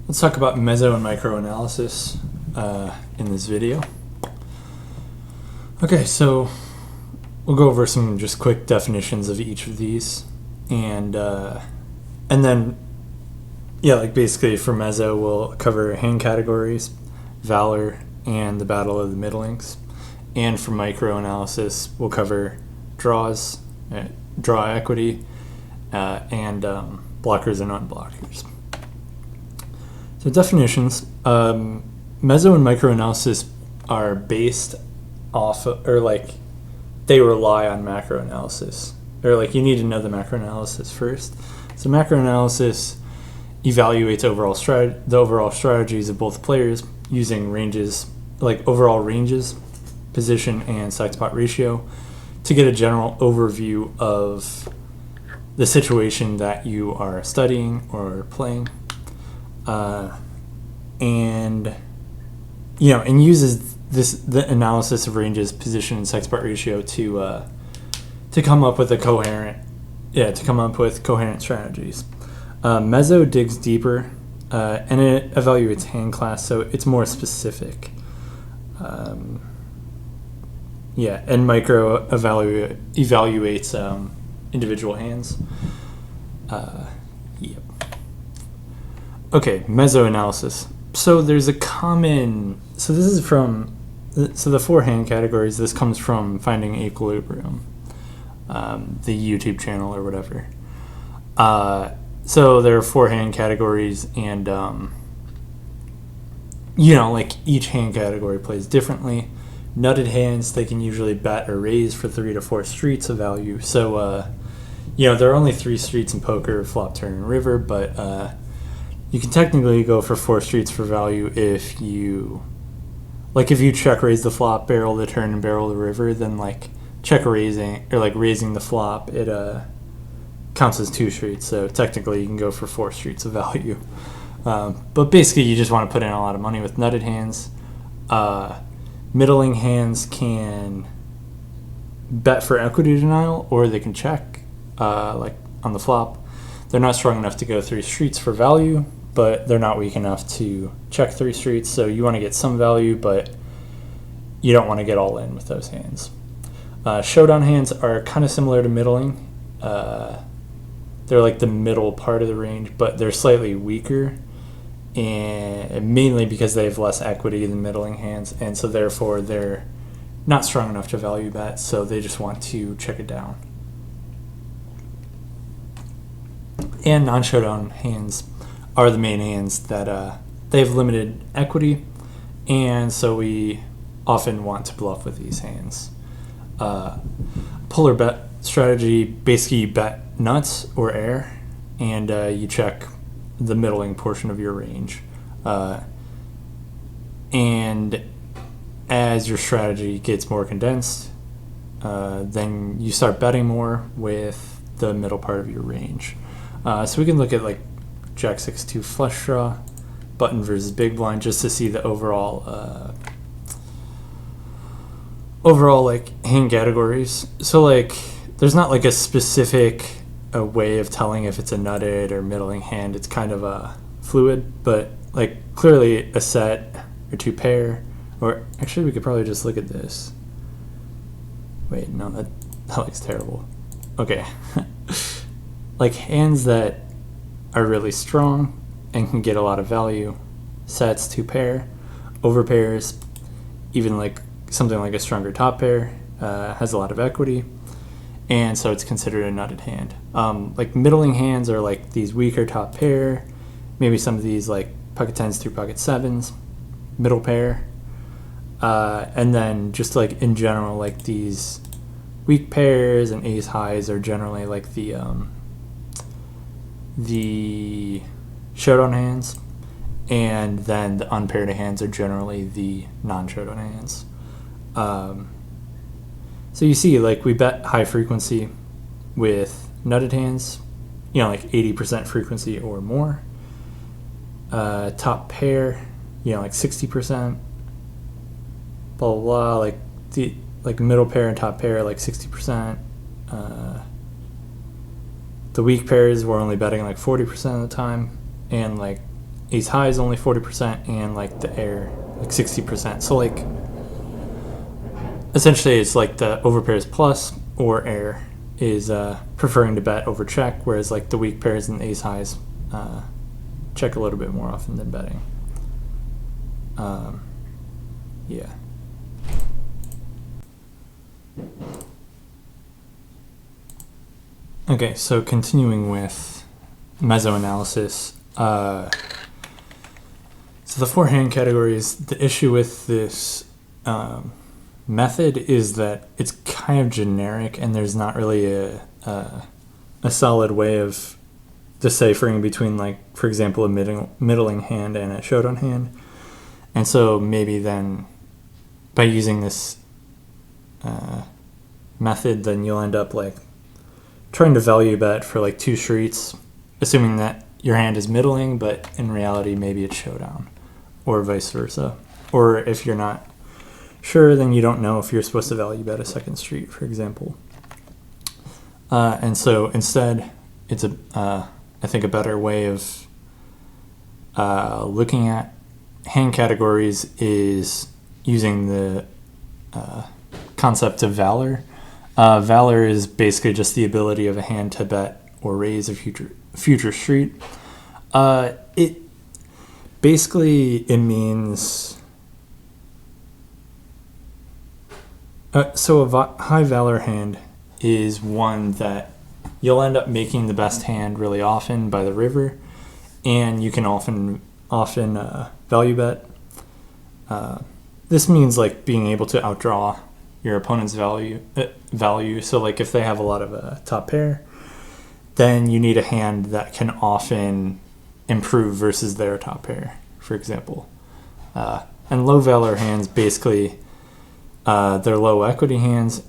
Let's talk about Meso and Micro Analysis in this video. Okay, so we'll go over some just quick definitions of each of these, and then basically for Meso we'll cover hand categories, valor, and the battle of the middlings, and for Micro Analysis we'll cover draws, draw equity, and blockers and unblockers. So definitions, Meso and Micro Analysis are based off of, they rely on macro analysis, you need to know the macro analysis first. So macro analysis evaluates the overall strategies of both players using ranges, overall ranges, position, and side spot ratio to get a general overview of the situation that you are studying or playing. And uses the analysis of ranges, position, and side spot ratio to come up with coherent strategies. Meso digs deeper, and it evaluates hand class, so it's more specific. And Micro evaluates individual hands. Okay, Meso analysis. So there's a common. So this is from. So the 4 hand categories. This comes from Finding Equilibrium, the YouTube channel or whatever. So there are 4 hand categories, and each hand category plays differently. Nutted hands, they can usually bet or raise for 3 to 4 streets of value. So there are only 3 streets in poker: flop, turn, and river, but you can technically go for 4 streets for value if you check raise the flop, barrel the turn, and barrel the river. Then check raising or raising the flop, it counts as 2 streets. So technically you can go for 4 streets of value. But basically you just want to put in a lot of money with nutted hands. Middling hands can bet for equity denial, or they can check on the flop. They're not strong enough to go 3 streets for value, but they're not weak enough to check 3 streets, so you want to get some value, but you don't want to get all in with those hands. Showdown hands are kind of similar to middling. They're the middle part of the range, but they're slightly weaker, and mainly because they have less equity than middling hands, and so therefore they're not strong enough to value bet, so they just want to check it down. And non-showdown hands are the main hands that they have limited equity, and so we often want to bluff with these hands. Polar bet strategy, basically you bet nuts or air, and you check the middling portion of your range. And as your strategy gets more condensed, then you start betting more with the middle part of your range. So we can look at Jack 6-2 flush draw, button versus big blind, just to see the overall hand categories. So there's not a specific way of telling if it's a nutted or middling hand. It's kind of fluid, but clearly a set or 2 pair, or actually we could probably just look at this. Wait, no, that looks terrible. Okay. Hands that are really strong and can get a lot of value, sets 2 pair, over pairs, even something like a stronger top pair has a lot of equity, and so it's considered a nutted hand. Middling hands are these weaker top pair, maybe some of these pocket 10s through pocket 7s, middle pair, and then just in general these weak pairs and ace highs are generally the showdown hands, and then the unpaired hands are generally the non-showdown hands. So you see, we bet high frequency with nutted hands, 80% frequency or more. Top pair, 60%. Blah blah blah. The middle pair and top pair 60%. The weak pairs were only betting 40% of the time, and ace high is only 40%, and like the air like 60%. So like essentially it's like the overpairs plus or air is preferring to bet over check, whereas like the weak pairs and ace highs check a little bit more often than betting. Yeah. Okay, so continuing with Meso analysis. So the 4 hand categories, the issue with this method is that it's kind of generic and there's not really a solid way of deciphering between, like, for example, a middling hand and a showdown hand. And so maybe then by using this method, then you'll end up like trying to value bet for like 2 streets, assuming that your hand is middling, but in reality maybe it's showdown, or vice versa. Or if you're not sure, then you don't know if you're supposed to value bet a 2nd street, for example. And so instead, it's I think a better way of looking at hand categories is using the concept of valor. Valor is basically just the ability of a hand to bet or raise a future street. It means so a high valor hand is one that you'll end up making the best hand really often by the river, and you can often value bet. This means like being able to outdraw your opponent's value. So like if they have a lot of top pair, then you need a hand that can often improve versus their top pair, for example. And low valor hands, basically, they're low equity hands,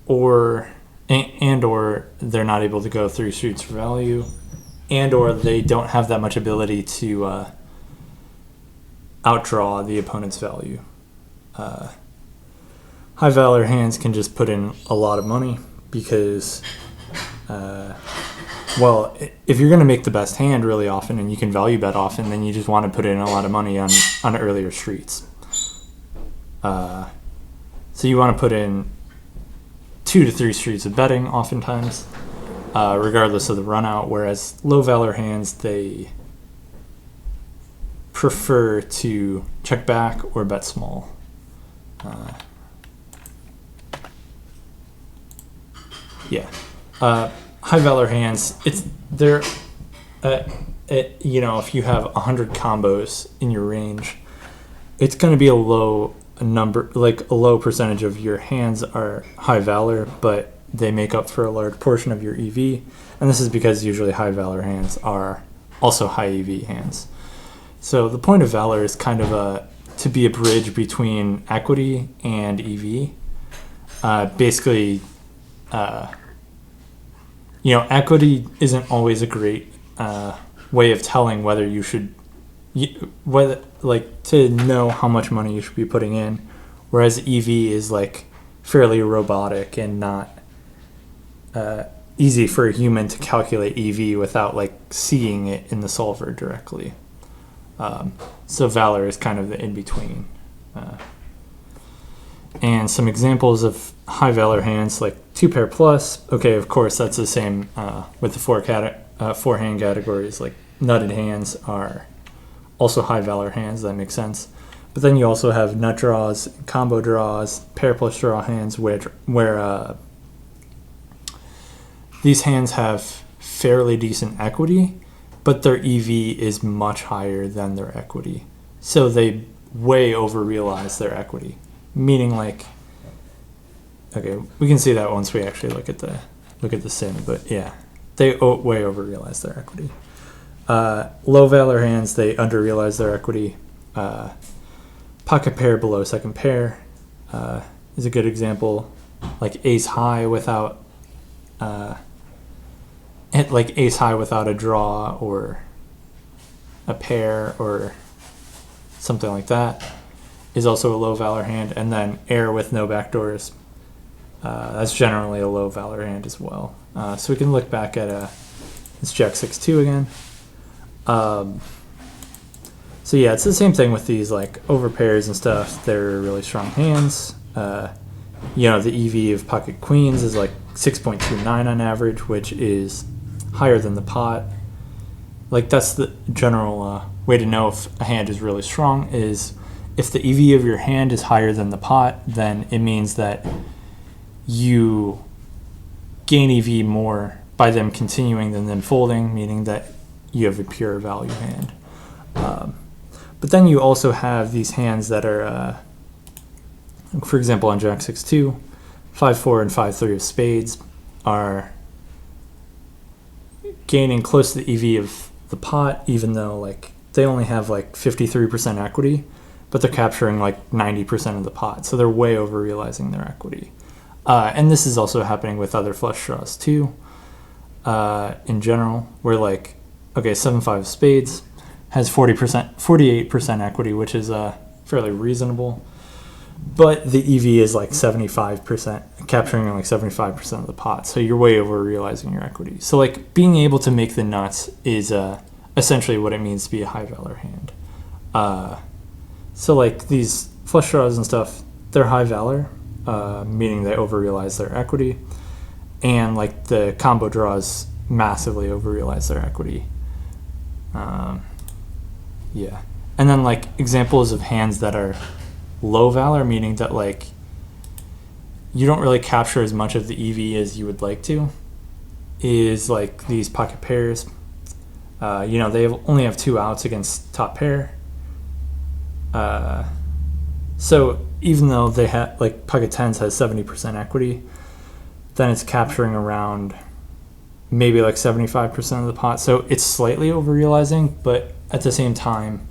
or they're not able to go 3 streets for value, and or they don't have that much ability to outdraw the opponent's value. High valor hands can just put in a lot of money because, well, if you're going to make the best hand really often and you can value bet often, then you just want to put in a lot of money on earlier streets. So you want to put in 2 to 3 streets of betting oftentimes, regardless of the run out, whereas low valor hands, they prefer to check back or bet small. High valor hands, if you have 100 combos in your range, it's going to be a low percentage of your hands are high valor, but they make up for a large portion of your EV, and this is because usually high valor hands are also high EV hands. So the point of valor is kind of to be a bridge between equity and EV. Equity isn't always a great way of telling whether you should, to know how much money you should be putting in, whereas EV is like fairly robotic and not easy for a human to calculate EV without like seeing it in the solver directly. So valor is kind of the in-between. And some examples of high valor hands, like 2 pair plus. Okay, of course, that's the same with the 4 hand categories. Like nutted hands are also high valor hands. That makes sense. But then you also have nut draws, combo draws, pair plus draw hands, where these hands have fairly decent equity, but their EV is much higher than their equity. So they way over-realize their equity. Meaning like, okay, we can see that once we actually look at the sim, but yeah, they way over-realize their equity. Low valor hands, they under-realize their equity. Pocket pair below 2nd pair is a good example. Like ace high without ace high without a draw or a pair or something like that is also a low valor hand. And then air with no backdoors, that's generally a low valor hand as well. So we can look back at this Jack 6-2 again. So yeah, it's the same thing with these like overpairs and stuff. They're really strong hands. You know, the EV of pocket queens is like 6.29 on average, which is higher than the pot. Like that's the general way to know if a hand is really strong is if the EV of your hand is higher than the pot, then it means that you gain EV more by them continuing than them folding, meaning that you have a pure value hand. But then you also have these hands that are, for example, on Jack 6-2, 5-4 and 5-3 of spades are gaining close to the EV of the pot, even though like they only have like 53% equity, but they're capturing like 90% of the pot. So they're way over realizing their equity. And this is also happening with other flush draws too, in general, where like, okay, 7-5 of spades has 48% equity, which is fairly reasonable. But the EV is like 75%, capturing like 75% of the pot. So you're way over realizing your equity. So like being able to make the nuts is essentially what it means to be a high valor hand. So like these flush draws and stuff, they're high valor, meaning they over realize their equity. And like the combo draws massively over realize their equity. Yeah. And then like examples of hands that are low valor, meaning that like you don't really capture as much of the EV as you would like to, is like these pocket pairs. You know, they only have 2 outs against top pair. So even though they have like pocket tens has 70% equity, then it's capturing around maybe like 75% of the pot. So it's slightly over realizing, but at the same time,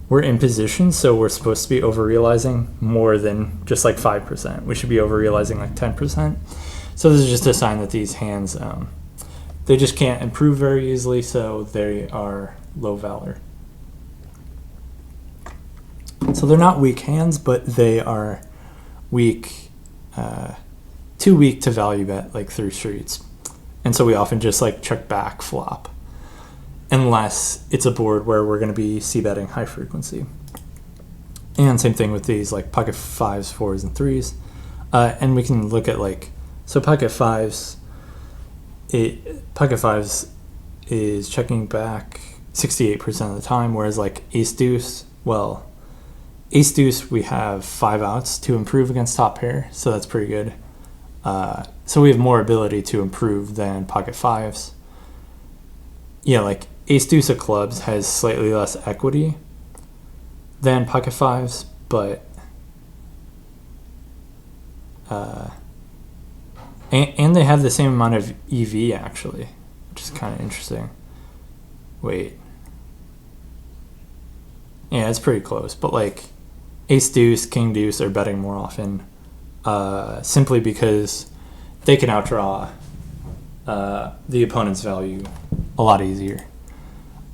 we're in position, so we're supposed to be over realizing more than just like 5%. We should be over realizing like 10%. So this is just a sign that these hands, they just can't improve very easily, so they are low valor. So they're not weak hands, but they are weak, too weak to value bet like through streets. And so we often just like check back flop, unless it's a board where we're going to be c-betting high frequency. And same thing with these like pocket 5s, 4s, and 3s. And we can look at like, so pocket 5s is checking back 68% of the time, whereas like ace deuce, well, ace deuce we have 5 outs to improve against top pair, so that's pretty good. So we have more ability to improve than pocket 5s. Yeah, like ace deuce of clubs has slightly less equity than pocket 5s, but and they have the same amount of EV actually, which is kind of interesting. Wait, yeah, it's pretty close, but like ace deuce, king deuce are betting more often, simply because they can outdraw the opponent's value a lot easier.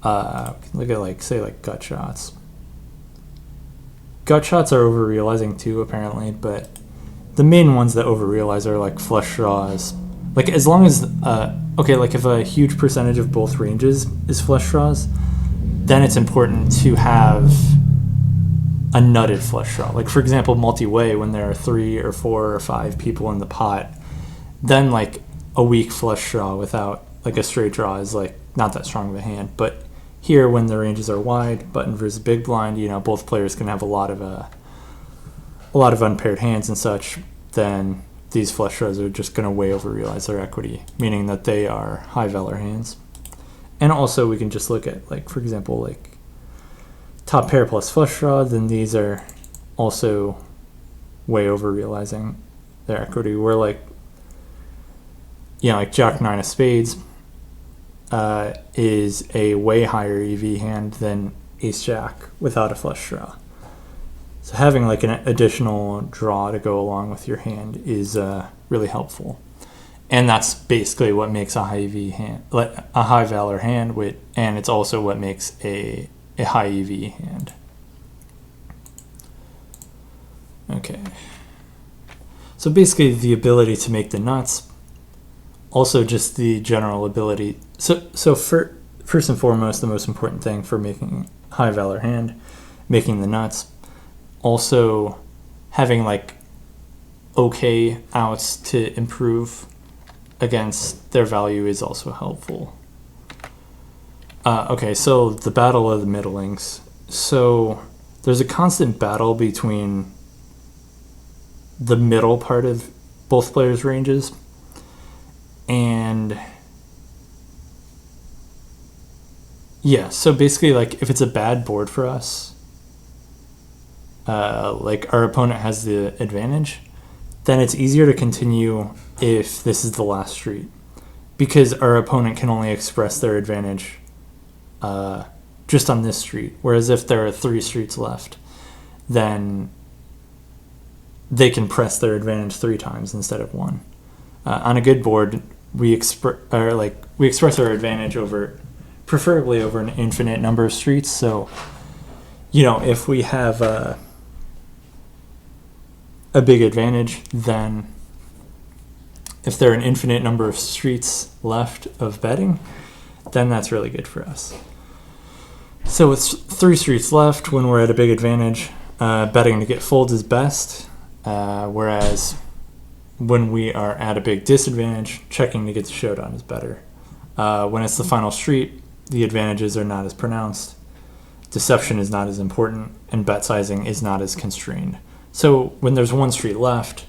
We can look at like, say like gut shots. Gut shots are over realizing too, apparently, but the main ones that over realize are like flush draws. Like as long as, okay, like if a huge percentage of both ranges is flush draws, then it's important to have a nutted flush draw. Like for example, multi-way, when there are 3 or 4 or 5 people in the pot, then like a weak flush draw without like a straight draw is like not that strong of a hand. But here, when the ranges are wide, button versus big blind, you know, both players can have a lot of unpaired hands and such. Then these flush draws are just going to way over realize their equity, meaning that they are high valor hands. And also, we can just look at like, for example, like top pair plus flush draw. Then these are also way over realizing their equity. We're like, you know, like Jack 9 of spades is a way higher EV hand than Ace Jack without a flush draw. So having like an additional draw to go along with your hand is really helpful, and that's basically what makes a high EV hand, a high valor hand, and it's also what makes a high EV hand. Okay. So basically, the ability to make the nuts. Also, just the general ability. So first and foremost the most important thing for making high valor hand, making the nuts. Also having like okay outs to improve against their value is also helpful. Okay, so the battle of the middlings. So there's a constant battle between the middle part of both players' ranges, and yeah, so basically like if it's a bad board for us, like our opponent has the advantage, then it's easier to continue if this is the last street, because our opponent can only express their advantage just on this street. Whereas if there are 3 streets left, then they can press their advantage 3 times instead of 1. On a good board, we express our advantage preferably over an infinite number of streets. So, if we have a big advantage, then if there are an infinite number of streets left of betting, then that's really good for us. So with 3 streets left, when we're at a big advantage, betting to get folds is best, whereas when we are at a big disadvantage, checking to get the showdown is better. When it's the final street, the advantages are not as pronounced, deception is not as important, and bet sizing is not as constrained. So when there's 1 street left,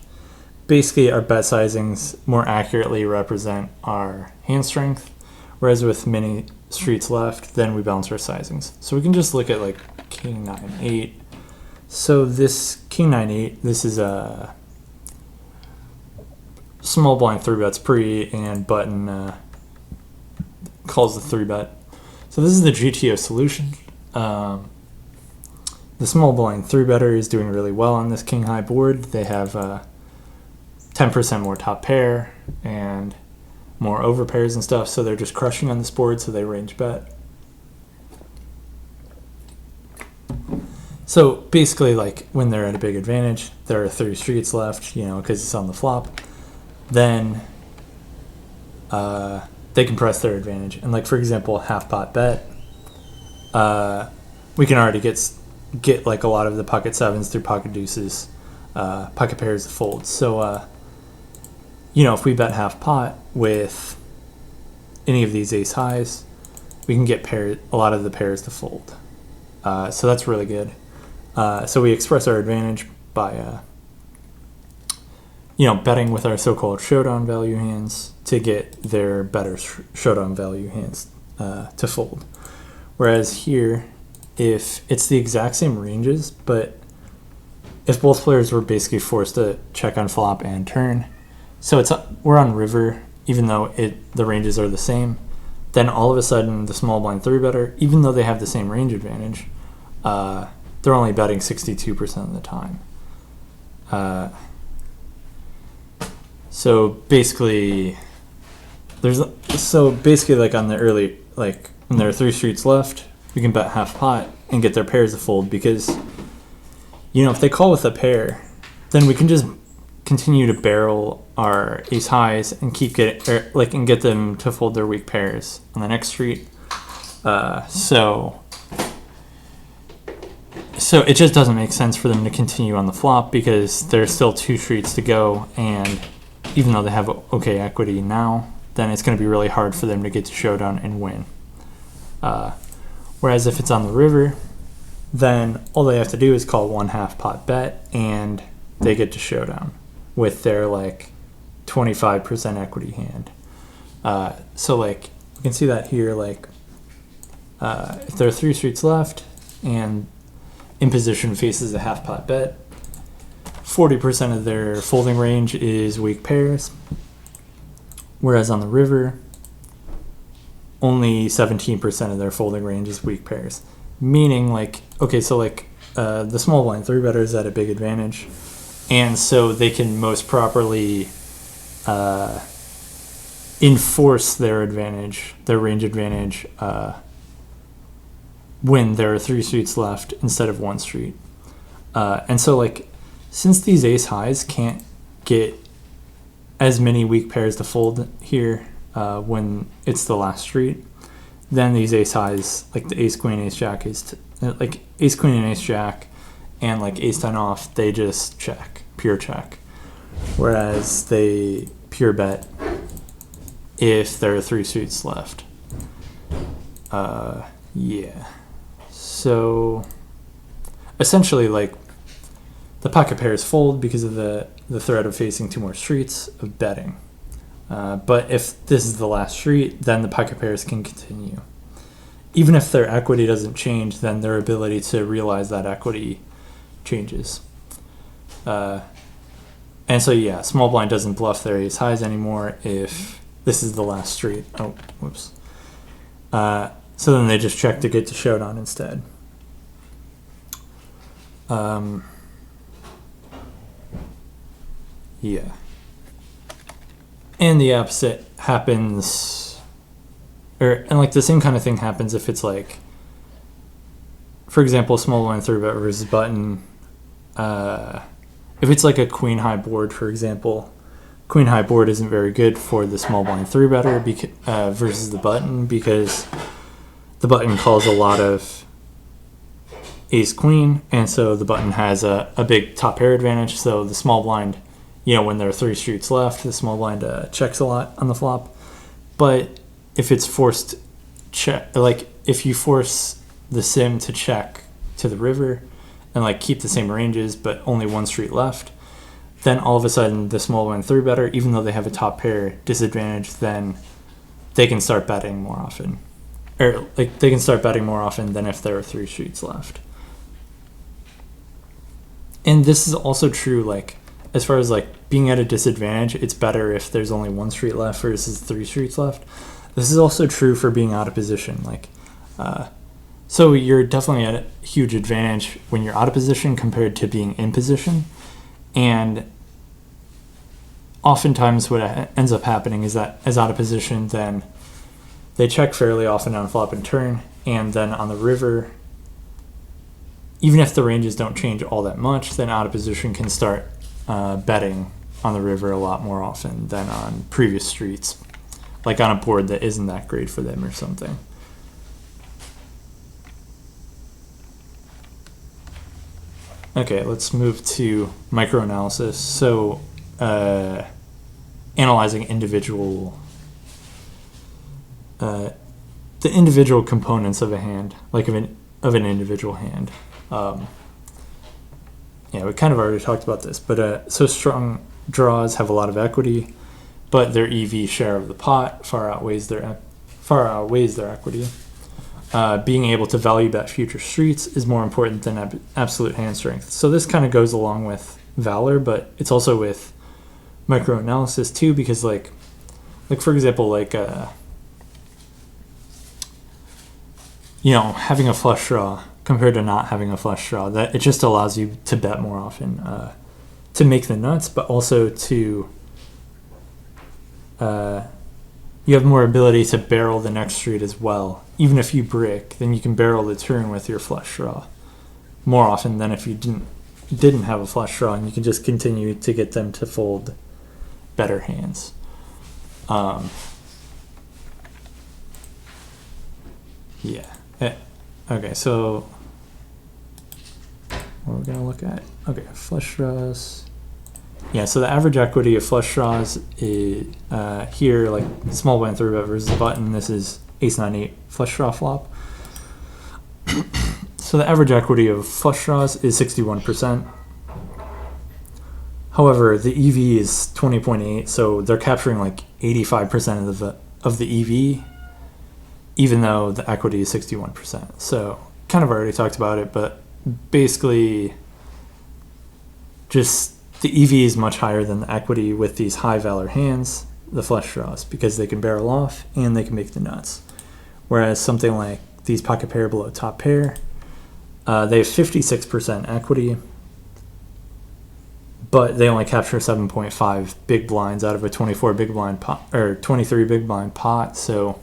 basically our bet sizings more accurately represent our hand strength, whereas with many streets left, then we balance our sizings. So we can just look at like king 9-8. So this king 9-8, this is a small blind 3-bets pre, and button calls the 3-bet. So this is the GTO solution. The small blind 3-better is doing really well on this king high board. They have 10% more top pair and more over pairs and stuff, so they're just crushing on this board, so they range bet. So basically, like when they're at a big advantage, there are 3 streets left, because it's on the flop, then they can press their advantage. And like for example, half pot bet, we can already get like a lot of the pocket 7s through pocket deuces, pocket pairs to fold. So if we bet half pot with any of these ace highs, we can get a lot of the pairs to fold. So that's really good. So we express our advantage by betting with our so-called showdown value hands to get their better showdown value hands to fold. Whereas here, if it's the exact same ranges, but if both players were basically forced to check on flop and turn, so we're on river, even though the ranges are the same, then all of a sudden the small blind 3-better, even though they have the same range advantage, they're only betting 62% of the time. So basically like on the early, like when there are 3 streets left, we can bet half pot and get their pairs to fold, because if they call with a pair, then we can just continue to barrel our ace highs and keep and get them to fold their weak pairs on the next street. So it just doesn't make sense for them to continue on the flop, because there's still 2 streets to go, and even though they have okay equity now, then it's going to be really hard for them to get to showdown and win. Whereas if it's on the river, then all they have to do is call 1 half pot bet, and they get to showdown with their like 25% equity hand. So like you can see that here, like if there are 3 streets left and in position faces a half pot bet, 40% of their folding range is weak pairs, whereas on the river, only 17% of their folding range is weak pairs. Meaning the small blind 3-better is at a big advantage, and so they can most properly enforce their advantage, their range advantage, when there are 3 streets left instead of 1 street. And so since these ace highs can't get as many weak pairs to fold here when it's the last street, then these ace highs, like the ace queen, ace jack, like ace queen and ace jack, and like ace 10 off, they just check, pure check. Whereas they pure bet if there are 3 suits left. Yeah. So essentially, like, the pocket pairs fold because of the threat of facing 2 more streets of betting. But if this is the last street, then the pocket pairs can continue. Even if their equity doesn't change, then their ability to realize that equity changes. And so, yeah, small blind doesn't bluff their ace highs anymore if this is the last street. Oh, whoops. So then they just check to get to showdown instead. Yeah. And the opposite happens, and like the same kind of thing happens if it's like, for example, small blind 3-bet versus button. If it's like a queen high board, for example, queen high board isn't very good for the small blind 3-better versus the button, because the button calls a lot of ace queen, and so the button has a big top pair advantage. So the small blind, you know, when there are 3 streets left, the small blind checks a lot on the flop. But if it's forced check, like if you force the sim to check to the river and like keep the same ranges but only 1 street left, then all of a sudden the small blind 3-better, even though they have a top pair disadvantage, then they can start betting more often. Or like they can start betting more often than if there are 3 streets left. And this is also true, like, as far as like being at a disadvantage, it's better if there's only 1 street left versus 3 streets left. This is also true for being out of position. Like, so you're definitely at a huge advantage when you're out of position compared to being in position. And oftentimes what ends up happening is that as out of position, then they check fairly often on flop and turn, and then on the river, even if the ranges don't change all that much, then out of position can start betting on the river a lot more often than on previous streets, like on a board that isn't that great for them or something. Okay, let's move to microanalysis. So, analyzing individual, the individual components of a hand, like of an individual hand. Yeah, we kind of already talked about this, but so strong draws have a lot of equity, but their EV share of the pot far outweighs their equity. Being able to value bet future streets is more important than absolute hand strength. So this kind of goes along with valor, but it's also with microanalysis too, because like for example, like having a flush draw compared to not having a flush draw, that it just allows you to bet more often, to make the nuts, but also to you have more ability to barrel the next street as well. Even if you brick, then you can barrel the turn with your flush draw more often than if you didn't have a flush draw, and you can just continue to get them to fold better hands. Yeah. Okay, so what are we gonna look at? Okay, flush draws. Yeah, so the average equity of flush draws is here, like small blind 3-bet versus button. This is ace 9-8 flush draw flop. So the average equity of flush draws is 61%. However, the EV is 20.8, so they're capturing like 85% of the EV, even though the equity is 61%. So kind of already talked about it, but basically just the EV is much higher than the equity with these high valor hands, the flush draws, because they can barrel off and they can make the nuts. Whereas something like these pocket pair below top pair, they have 56% equity, but they only capture 7.5 big blinds out of a 24 big blind pot, or 23 big blind pot. So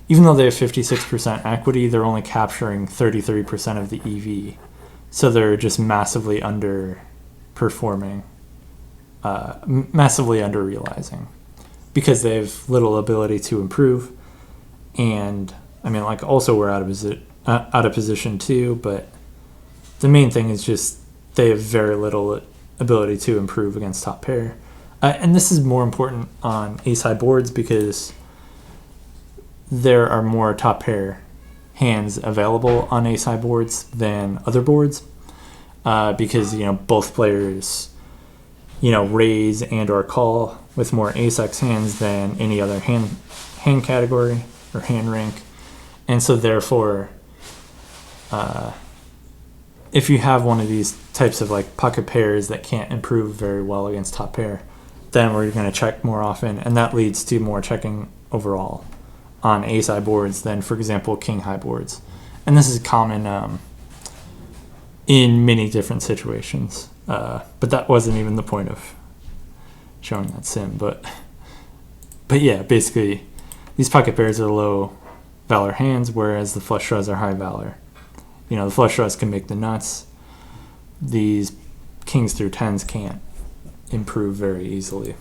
even though they have 56% equity, they're only capturing 33% of the EV. So they're just massively underperforming, massively under-realizing, because they have little ability to improve, and I mean, like, also we're out of position too, but the main thing is just they have very little ability to improve against top pair. And this is more important on ace-high boards because there are more top pair hands available on ace-high boards than other boards because, both players, raise and or call with more ace-x hands than any other hand category or hand rank. And so therefore, if you have one of these types of like pocket pairs that can't improve very well against top pair, then we're going to check more often, and that leads to more checking overall on ace-high boards than, for example, king-high boards. And this is common in many different situations. But that wasn't even the point of showing that sim. But yeah, basically, these pocket pairs are low valor hands, whereas the flush draws are high valor. The flush draws can make the nuts. These kings through tens can't improve very easily.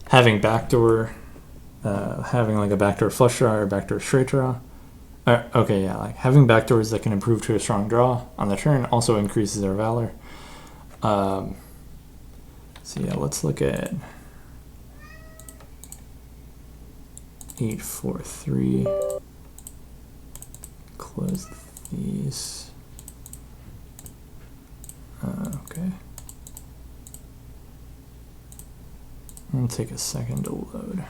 Having backdoor, having like a backdoor flush draw or backdoor straight draw. Like having backdoors that can improve to a strong draw on the turn also increases our valor. So yeah, let's look at 8-4-3. Close these. Okay. It'll take a second to load.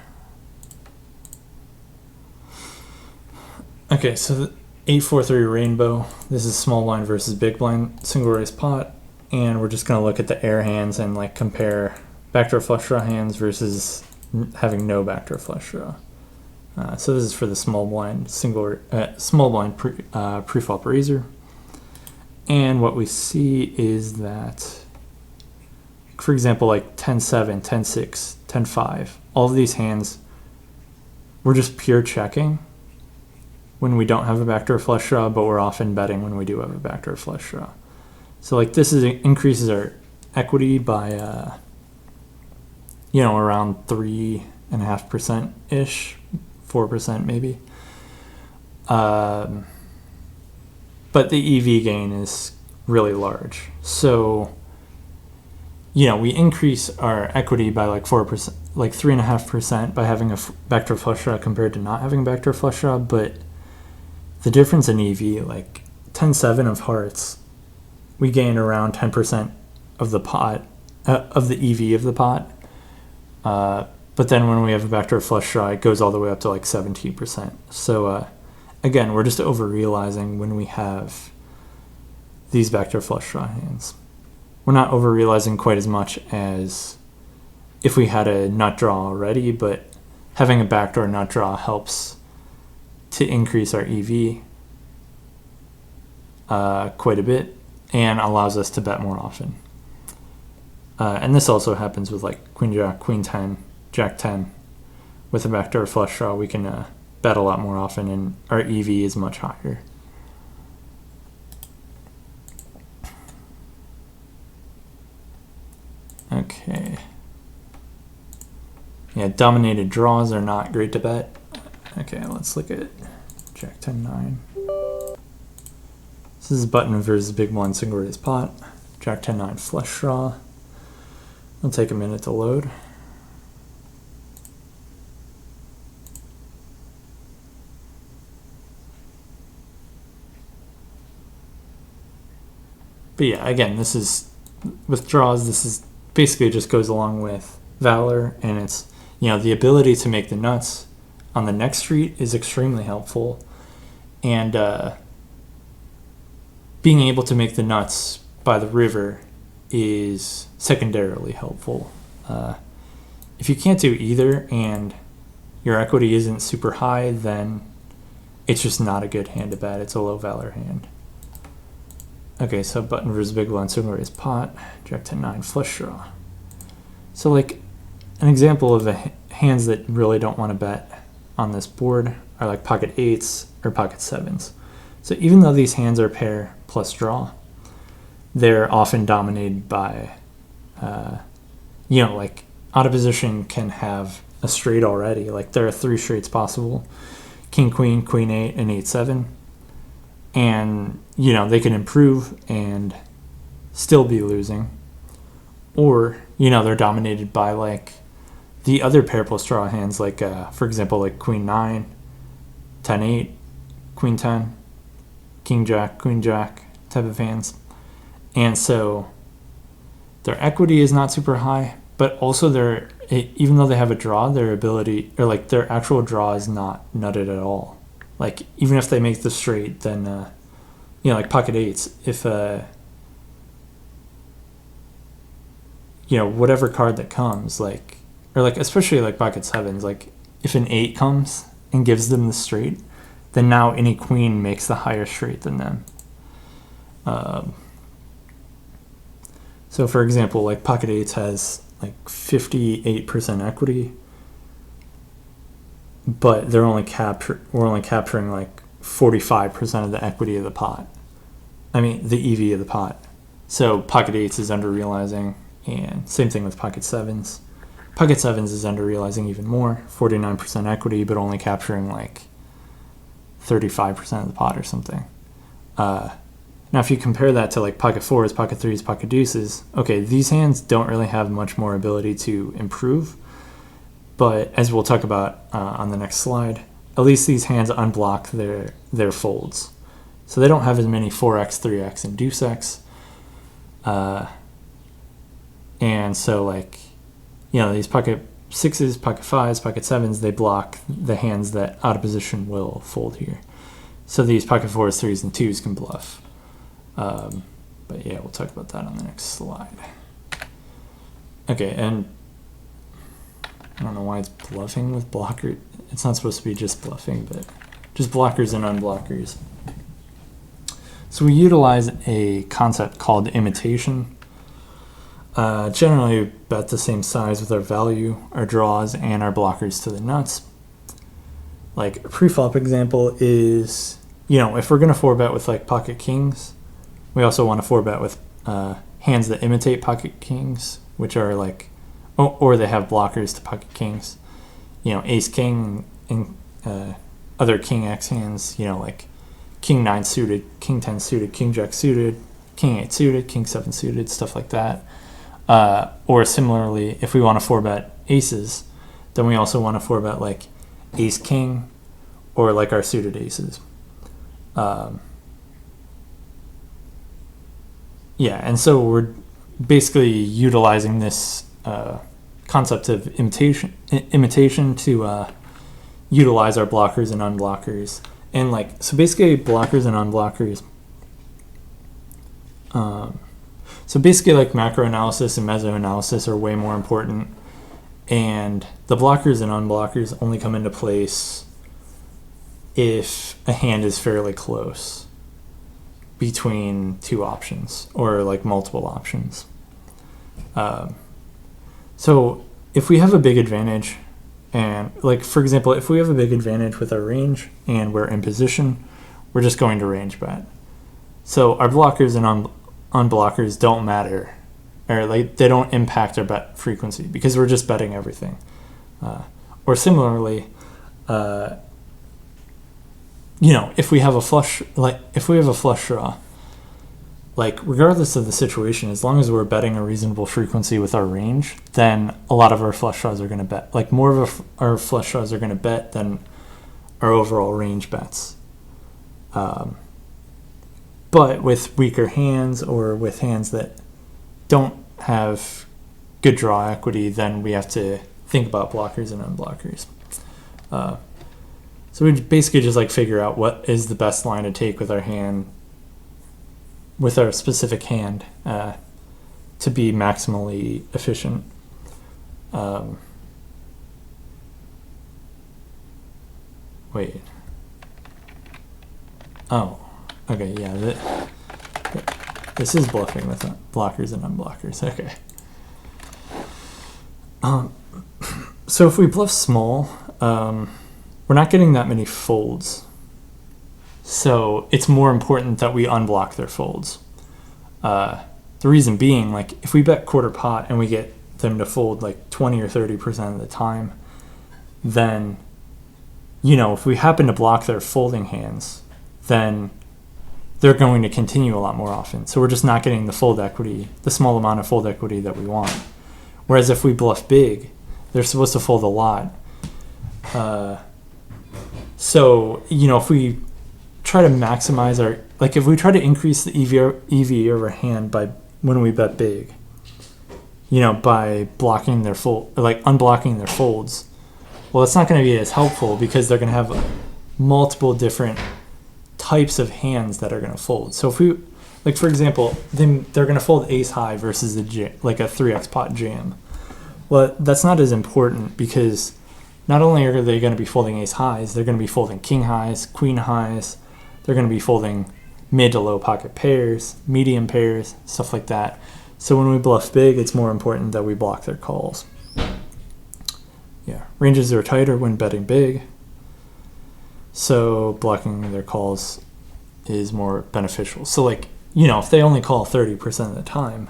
Okay, so the 8-4-3 rainbow. This is small blind versus big blind single raise pot, and we're just gonna look at the air hands and like compare backdoor flush draw hands versus having no backdoor flush draw. So this is for the small blind pre-flop raiser, and what we see is that, for example, like 10-7, 10-6, 10-5, all of these hands, we're just pure checking when we don't have a backdoor flush draw, but we're often betting when we do have a backdoor flush draw. So like this increases our equity by around 3.5% ish. 4% maybe. But the EV gain is really large. So, we increase our equity by like 4%, like 3.5% by having a backdoor flush draw compared to not having a backdoor flush draw. But the difference in EV, like 10-7 of hearts, we gain around 10% of the pot, of the EV of the pot. But then when we have a backdoor flush draw, it goes all the way up to like 17%. So again, we're just over-realizing when we have these backdoor flush draw hands. We're not over-realizing quite as much as if we had a nut draw already, but having a backdoor nut draw helps to increase our EV quite a bit and allows us to bet more often. And this also happens with like queen jack, queen 10, jack 10. With a backdoor flush draw, we can bet a lot more often, and our EV is much higher. Okay. Yeah, dominated draws are not great to bet. Okay, let's look at jack 10-9. This is button versus big blind single raise pot. Jack 10-9 flush draw. It'll take a minute to load. But yeah, again, this is, with draws, this is basically just goes along with valor, and it's, the ability to make the nuts on the next street is extremely helpful. And being able to make the nuts by the river is secondarily helpful. If you can't do either and your equity isn't super high, then it's just not a good hand to bet. It's a low valor hand. Okay, so button versus big blind single raise pot, jack 10-9 flush draw. So like an example of hands that really don't want to bet on this board are like pocket 8s or pocket 7s. So even though these hands are pair plus draw, they're often dominated by you know, like out of position can have a straight already. Like there are 3 straights possible: king, queen, queen 8, and 8, 7. And, you know, they can improve and still be losing. Or, you know, they're dominated by like the other pair plus draw hands, like, for example, like queen 9, 10, 8, queen 10, king jack, queen jack type of hands. And so their equity is not super high, but also even though they have a draw, their ability, or like their actual draw, is not nutted at all. Like even if they make the straight, then you know, like pocket 8s, if you know, whatever card that comes, like, or like especially like pocket 7s, like if an 8 comes and gives them the straight, then now any queen makes the higher straight than them. So for example, like pocket 8s has like 58% equity, but we're only capturing like 45% of the equity of the pot. I mean, the EV of the pot. So pocket 8s is under realizing, and same thing with pocket 7s. Pocket 7s is under realizing even more, 49% equity, but only capturing like 35% of the pot or something. Now, if you compare that to like pocket 4s, pocket 3s, pocket deuces, okay, these hands don't really have much more ability to improve, but as we'll talk about on the next slide, at least these hands unblock their folds. So they don't have as many 4x, 3x, and deuce x. And so, like, you know, these pocket 6s, pocket 5s, pocket 7s, they block the hands that out of position will fold here. So these pocket 4s, 3s, and 2s can bluff. But yeah, we'll talk about that on the next slide. Okay, and I don't know why it's bluffing with blocker. It's not supposed to be just bluffing, but just blockers and unblockers. So we utilize a concept called imitation. Generally, we bet the same size with our value, our draws, and our blockers to the nuts. Like a pre-flop example is, you know, if we're going to 4-bet with like pocket kings, we also want to 4-bet with hands that imitate pocket kings, which are like, or they have blockers to pocket kings. You know, ace king and other king x hands, you know, like king 9 suited, king 10 suited, king jack suited, king 8 suited, king 7 suited, stuff like that. Or similarly, if we want to 4-bet aces, then we also want to 4-bet like ace king or like our suited aces. Yeah, and so we're basically utilizing this concept of imitation to utilize our blockers and unblockers. And like, so basically blockers and unblockers. So basically like macro analysis and meso analysis are way more important. And the blockers and unblockers only come into place if a hand is fairly close between 2 options or like multiple options. So if we have a big advantage, and like, for example, if we have a big advantage with our range and we're in position, we're just going to range bet. So our blockers and unblockers don't matter, or like they don't impact our bet frequency because we're just betting everything. Or similarly, you know, if we have a flush draw, like regardless of the situation, as long as we're betting a reasonable frequency with our range, then a lot of our flush draws are going to bet. Like more of our flush draws are going to bet than our overall range bets. But with weaker hands or with hands that don't have good draw equity, then we have to think about blockers and unblockers. So we basically just like figure out what is the best line to take with our hand, with our specific hand, to be maximally efficient. Wait. Oh, okay, yeah. This is bluffing with blockers and unblockers. Okay. So if we bluff small, we're not getting that many folds. So it's more important that we unblock their folds. The reason being, like, if we bet quarter pot and we get them to fold like 20 or 30% of the time, then, if we happen to block their folding hands, then they're going to continue a lot more often. So we're just not getting the fold equity, the small amount of fold equity that we want. Whereas if we bluff big, they're supposed to fold a lot. So, if we try to maximize our, like if we try to increase the EV over hand by when we bet big, by blocking their unblocking their folds, well, it's not going to be as helpful because they're going to have multiple different types of hands that are going to fold. So if we, like for example, they're going to fold ace high versus a 3x pot jam. Well, that's not as important because not only are they going to be folding ace highs, they're going to be folding king highs, queen highs. They're going to be folding mid to low pocket pairs, medium pairs, stuff like that. So when we bluff big, it's more important that we block their calls. Yeah, ranges are tighter when betting big. So blocking their calls is more beneficial. So if they only call 30% of the time,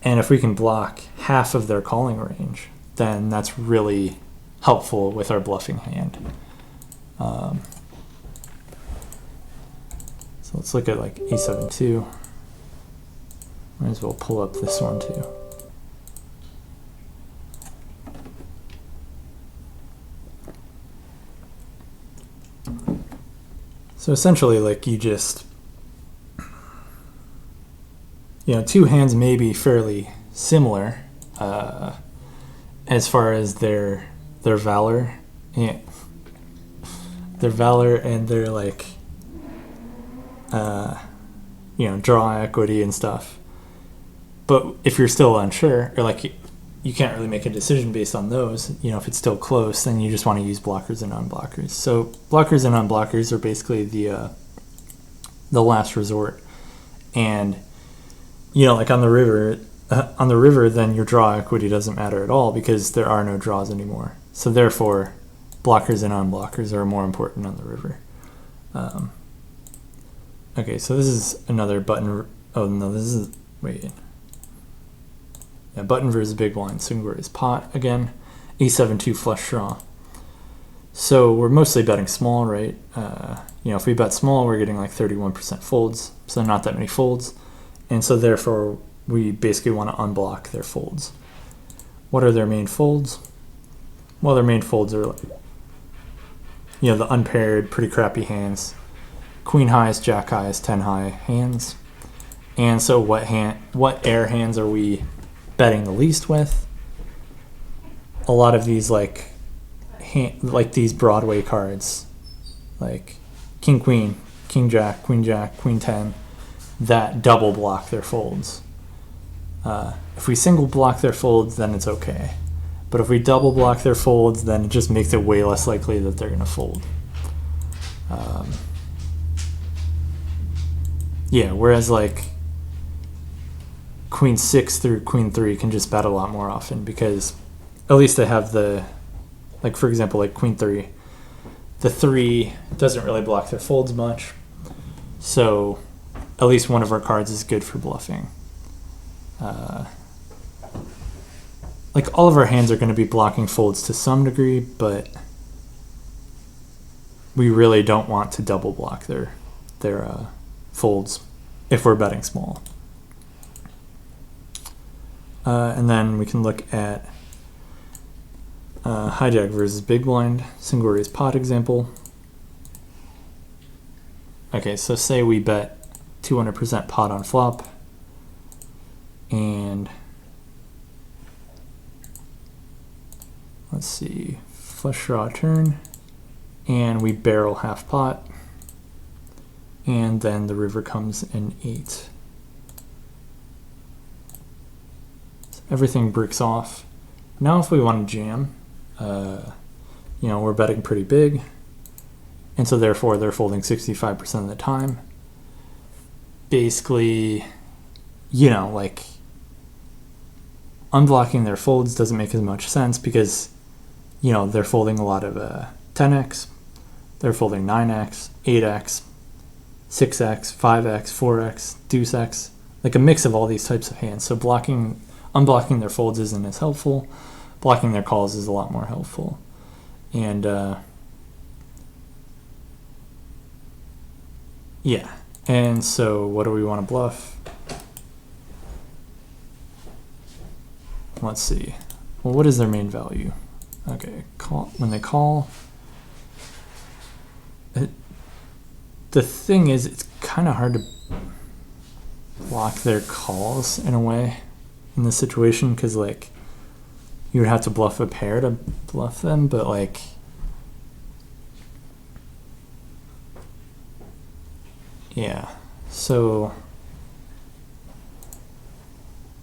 and if we can block half of their calling range, then that's really helpful with our bluffing hand. So let's look at a7-2. Might as well pull up this one too. So essentially, you just, two hands may be fairly similar as far as their valor, and their draw equity and stuff. But if you're still unsure, or you can't really make a decision based on those, if it's still close, then you just want to use blockers and unblockers. So blockers and unblockers are basically the last resort. And, on the river, then your draw equity doesn't matter at all because there are no draws anymore. So therefore, blockers and unblockers are more important on the river. Okay, so this is another button. Oh, no, this is, wait. Yeah, button versus big blind, single raise pot again. A7-2 flush draw. So we're mostly betting small, right? If we bet small, we're getting 31% folds, so not that many folds. And so therefore, we basically want to unblock their folds. What are their main folds? Well, their main folds are, the unpaired, pretty crappy hands. Queen highs, jack highs, 10 high hands. And so what air hands are we betting the least with? A lot of these these Broadway cards, like king queen, king jack, queen 10, that double block their folds. If we single block their folds, then it's okay. But if we double block their folds, then it just makes it way less likely that they're going to fold. Whereas queen 6 through queen 3 can just bet a lot more often because at least they have for example, queen 3. The 3 doesn't really block their folds much. So at least one of our cards is good for bluffing. All of our hands are going to be blocking folds to some degree, but we really don't want to double block their folds if we're betting small. And then we can look at hijack versus big blind, single raise pot example. Okay, so say we bet 200% pot on flop, and let's see, flush draw turn, and we barrel half pot, and then the river comes in 8. Everything breaks off. Now if we want to jam, we're betting pretty big, and so therefore they're folding 65% of the time. Basically, unblocking their folds doesn't make as much sense because, they're folding a lot of 10x, they're folding 9x, 8x, 6x, 5x, 4x, deuce x, a mix of all these types of hands. So unblocking their folds isn't as helpful. Blocking their calls is a lot more helpful. And yeah, and so what do we want to bluff? Let's see. Well, what is their main value? Okay, call when they call. The thing is, it's kind of hard to block their calls in a way in this situation, because like you would have to bluff a pair to bluff them, but like yeah, so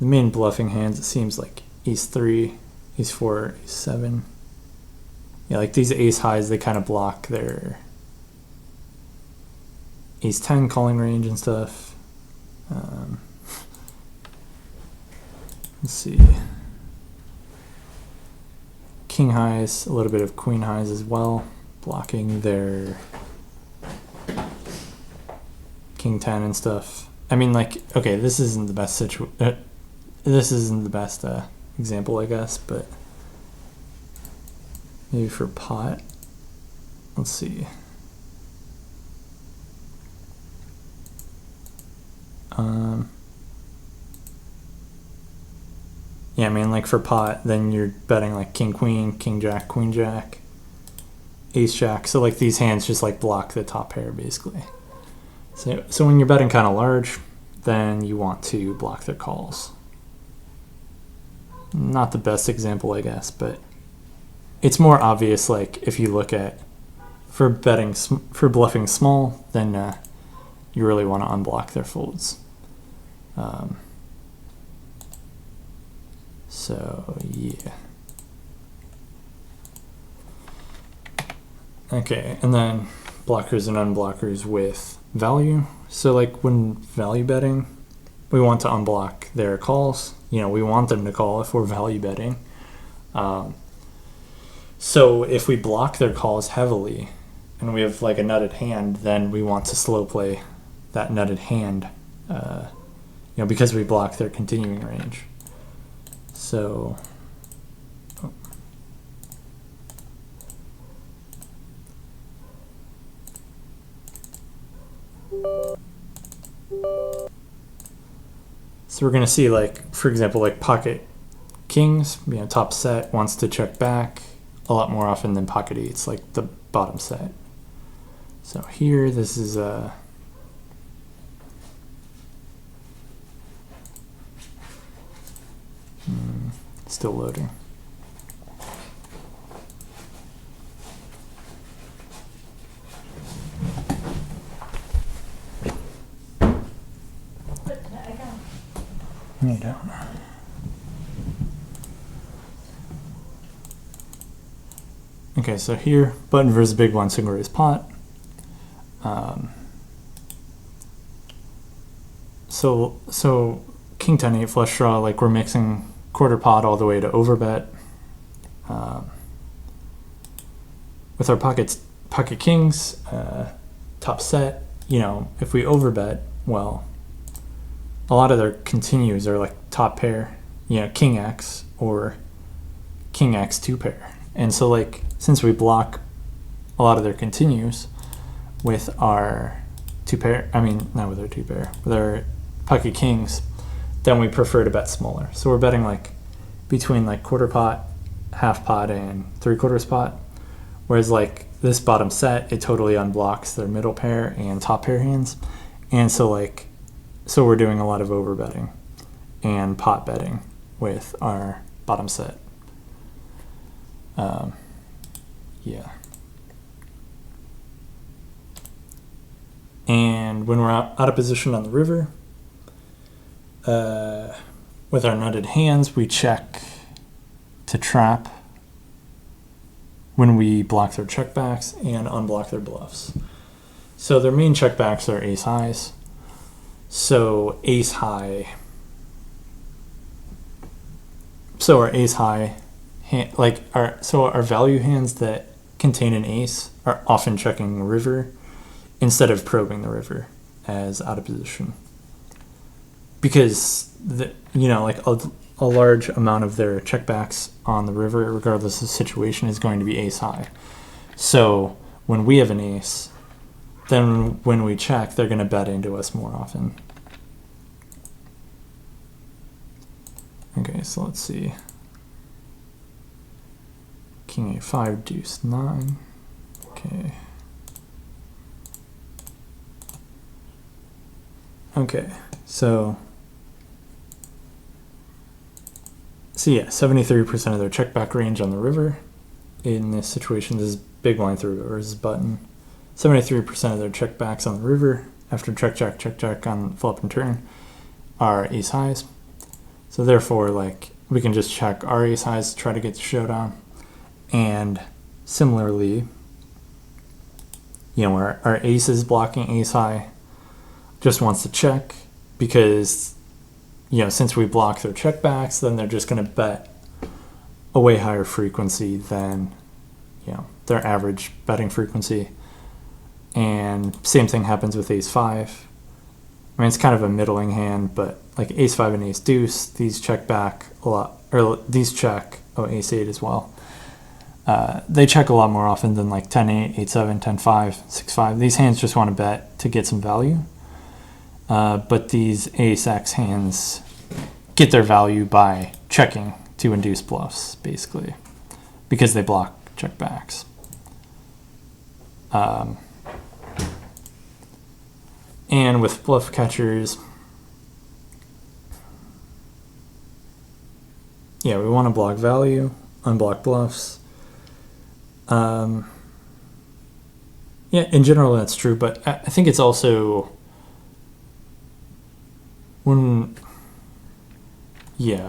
the main bluffing hands, it seems like ace 3, ace 4, ace 7. Yeah, like these ace highs, they kind of block their ace 10 calling range and stuff. Let's see. King highs, a little bit of queen highs as well, blocking their king 10 and stuff. I mean, like, okay, this isn't the best example, I guess, but maybe for pot. Let's see. Yeah, I mean, like for pot, then you're betting like king, queen jack, queen jack, ace jack. So like these hands just like block the top pair basically. So when you're betting kind of large, then you want to block their calls. Not the best example, I guess, but it's more obvious. Like if you look at for bluffing small, then you really want to unblock their folds. So yeah. Okay, and then blockers and unblockers with value. So like when value betting, we want to unblock their calls. You know, we want them to call if we're value betting. So if we block their calls heavily and we have like a nutted hand, then we want to slow play that nutted hand, you know, because we block their continuing range. So we're going to see, like, for example, like pocket kings, you know, top set wants to check back a lot more often than pocket eights, like the bottom set. So here, this is still loading. You don't. Okay, so here, button versus big blind single raise pot. So king 10 8 flush draw, like we're mixing quarter pot all the way to overbet. With our pocket kings, top set, you know, if we overbet, well, a lot of their continues are like top pair, you know, king X or king X 2 pair. And so like, since we block a lot of their continues with our 2 pair, I mean, not with our 2 pair, with our pocket kings, then we prefer to bet smaller. So we're betting like between like quarter pot, half pot, and 3/4 pot. Whereas like this bottom set, it totally unblocks their middle pair and top pair hands. And so like, so we're doing a lot of overbetting and pot betting with our bottom set. Yeah. And when we're out of position on the river, with our nutted hands, we check to trap when we block their checkbacks and unblock their bluffs. So their main checkbacks are ace highs. So ace high. So our ace high, like our value hands that contain an ace are often checking river instead of probing the river as out of position. Because you know, like a large amount of their checkbacks on the river, regardless of the situation, is going to be ace high. So when we have an ace, then when we check, they're going to bet into us more often. Okay, so let's see. King a5, deuce 9. Okay. Okay, so yeah, 73% of their check back range on the river. In this situation, this is big blind through versus button. 73% of their check backs on the river after check jack on flop and turn are ace highs. So therefore, like, we can just check our ace highs to try to get the showdown. And similarly, you know, our ace is blocking ace high, just wants to check because, you know, since we block their checkbacks, then they're just going to bet a way higher frequency than, you know, their average betting frequency. And same thing happens with ace 5. I mean, it's kind of a middling hand, but like ace 5 and ace deuce, these check back a lot, or these check, ace 8 as well. They check a lot more often than like 10-8, 8-7, 10-5, 6-5. These hands just want to bet to get some value. But these ace-x hands get their value by checking to induce bluffs, basically, because they block checkbacks. And with bluff catchers, yeah, we want to block value, unblock bluffs. Yeah, in general that's true, but I think it's also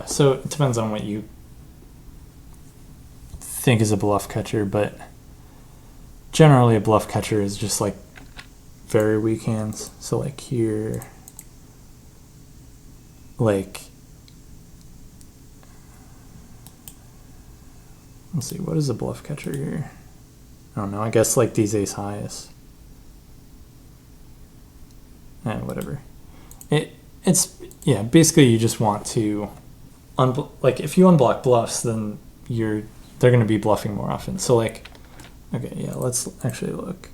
so it depends on what you think is a bluff catcher, but generally a bluff catcher is just like very weak hands. So like here, like, let's see, what is a bluff catcher here? I don't know, I guess like these ace highs. Whatever. It's yeah, basically you just want to like if you unblock bluffs, then they're going to be bluffing more often. So like, okay, yeah, let's actually look.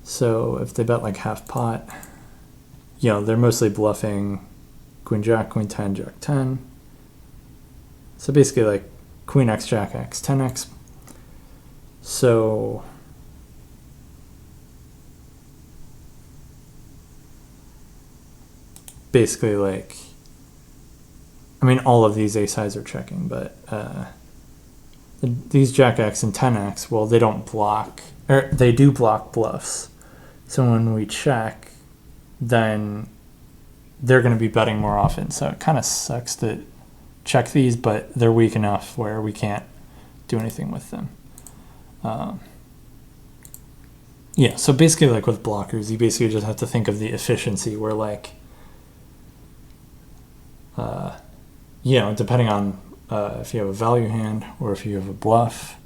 So if they bet like half pot, you know, they're mostly bluffing queen jack, queen 10, jack 10. So basically like queen x, jack x, 10x. So basically like, I mean, all of these ace highs are checking, but these jack x and 10x, well, they don't block, or they do block bluffs. So when we check, then they're going to be betting more often. So it kind of sucks to check these, but they're weak enough where we can't do anything with them. Yeah, so basically like with blockers, you basically just have to think of the efficiency where like, you know, depending on if you have a value hand or if you have a bluff,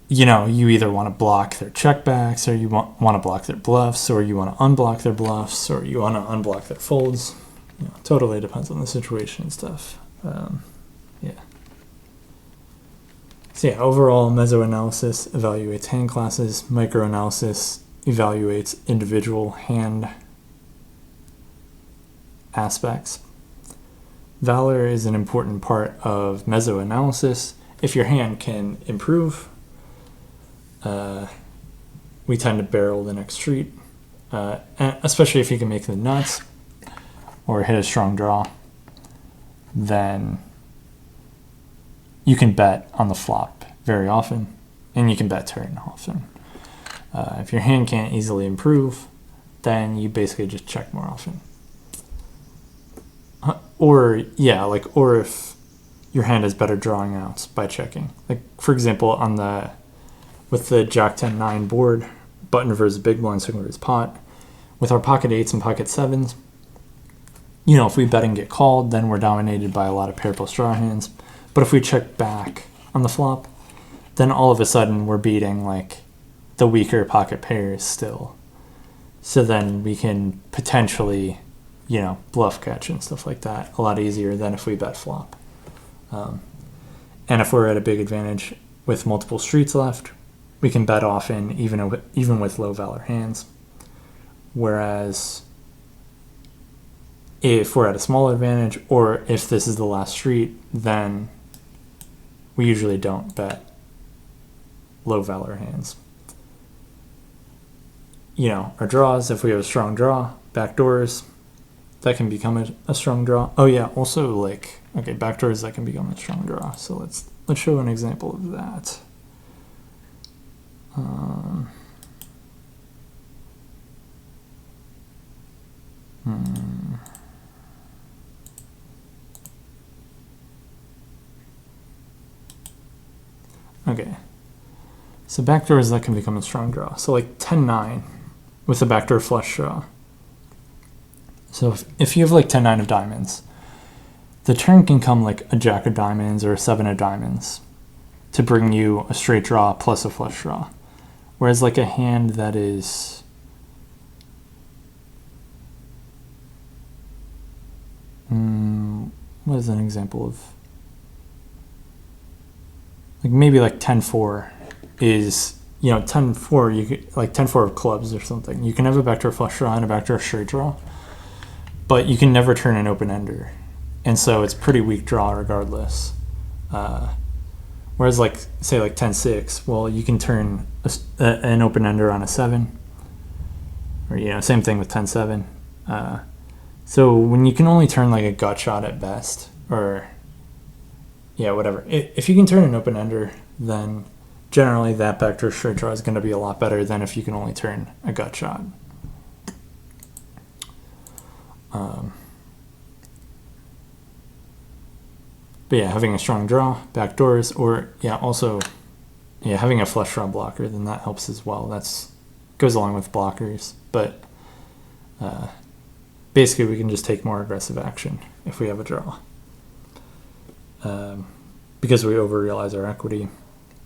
you know, you either want to block their checkbacks or you want to block their bluffs, or you want to unblock their bluffs, or you want to unblock their folds. You know, totally depends on the situation and stuff. Yeah. So yeah, overall meso analysis evaluates hand classes. Micro analysis evaluates individual hand aspects. Valor is an important part of meso analysis. If your hand can improve, we tend to barrel the next street, and especially if you can make the nuts or hit a strong draw, then you can bet on the flop very often, and you can bet turn often. If your hand can't easily improve, then you basically just check more often. Or if your hand has better drawing outs by checking. Like for example, with the Jack 10-9 board, button versus big blind, single versus pot, with our pocket 8s and pocket 7s, you know, if we bet and get called, then we're dominated by a lot of pair plus draw hands. But if we check back on the flop, then all of a sudden we're beating like the weaker pocket pairs still. So then we can potentially, you know, bluff catch and stuff like that a lot easier than if we bet flop. And if we're at a big advantage with multiple streets left, we can bet often even with low valor hands. Whereas if we're at a small advantage, or if this is the last street, then we usually don't bet low valor hands. You know, our draws, if we have a strong draw, backdoors, that can become a strong draw. Oh yeah, also like, okay, backdoors, that can become a strong draw. So let's show an example of that. Okay, so backdoors, that can become a strong draw. So like 10-9 with a backdoor flush draw. So if you have like 10-9 of diamonds, the turn can come like a jack of diamonds or a 7 of diamonds to bring you a straight draw plus a flush draw. Whereas like a hand that is what is an example of, like maybe like 10-4 is, you know, 10-4, you could like 10-4 of clubs or something. You can have a backdoor flush draw and a backdoor straight draw, but you can never turn an open ender. And so it's pretty weak draw regardless. Whereas like, say like 10-6, well, you can turn an open ender on a 7. Or, you know, same thing with 10-7. So when you can only turn like a gut shot at best, or yeah, whatever. If you can turn an open ender, then generally that backdoor straight draw is going to be a lot better than if you can only turn a gut shot. But yeah, having a strong draw, backdoors, or yeah, also yeah, having a flush draw blocker, then that helps as well. That's goes along with blockers, but basically we can just take more aggressive action if we have a draw. Because we over-realize our equity,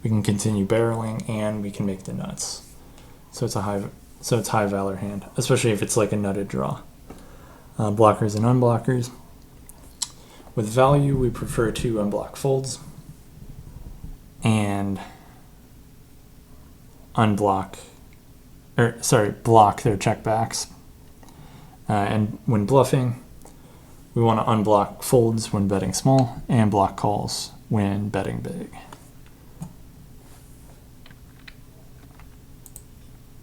we can continue barreling and we can make the nuts. So it's high valor hand, especially if it's like a nutted draw. Blockers and unblockers. With value, we prefer to unblock folds and block their checkbacks. And when bluffing, we want to unblock folds when betting small and block calls when betting big.